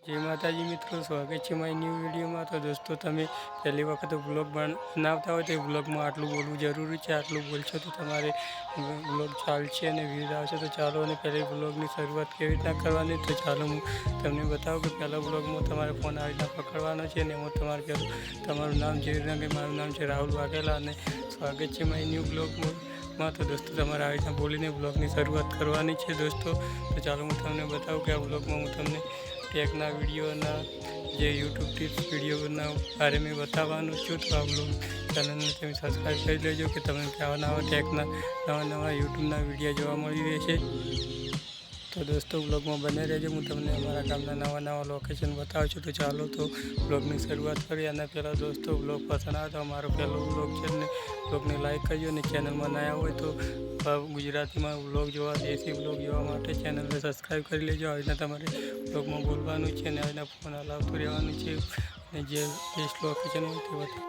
जय माताजी मित्रों, स्वागत है मारी न्यू वीडियो में। तो दोस्तों तमे पहली वखत ब्लॉग बनावता हो तो ब्लॉग में आटलू बोलવું जरूरी है। आटलू बोलशो तो तमारे ब्लॉग चालशे अने व्यूज आवशे। तो चालो अने पहले ब्लॉगनी शरूआत केवी रीतना करवानी तो चालो हूँ तमने बताऊँ कि पहला ब्लॉग में तमारे फोन आ रीतना पकड़वानो छे ने एमां तमारे पहेलुं तमारुं नाम जे रीतना के मारुं नाम छे राहुल वाघेला अने स्वागत है मारी न्यू ब्लॉग में। तो दोस्तों तमारे आ रीतना बोलीने ब्लॉगनी शरूआत करवानी है दोस्तों। तो चालो हूँ तमने बताऊँ कि आ ब्लॉग में हूँ तमने टेकना विडियोना जे यूट्यूब टिप्स विडियोना बारे में बतावानुं छुं। तो आ ब्लॉग चैनल ने तमे सब्सक्राइब कर लेजो कि तमने आवा नवा टेकना नवा नवा यूट्यूबना विडियो जोवा मळी रहेशे। तो दोस्तों ब्लॉग में बने रहो, हूँ तमने अमरा गामना नवा नवा लोकेशन बताऊँ छूँ। तो चालो तो ब्लॉगनी शुरुआत करिए। अने पहला दोस्तों ब्लॉग पसंद आए तो अमारो पहलो ब्लॉग है ने ब्लॉग ने लाइक करजो ने चैनल में नया हो तो गुजराती में ब्लॉग जोवा देशी ब्लॉग जोवा माटे चैनल ने सब्सक्राइब कर लीजिए। आ रीतना तमारे ब्लॉग में बोलवानुं छे ने आ रीतना फोन हलावतुं रहेवानुं छे ने जे बेस्ट लोकेशन होय ते बतावो।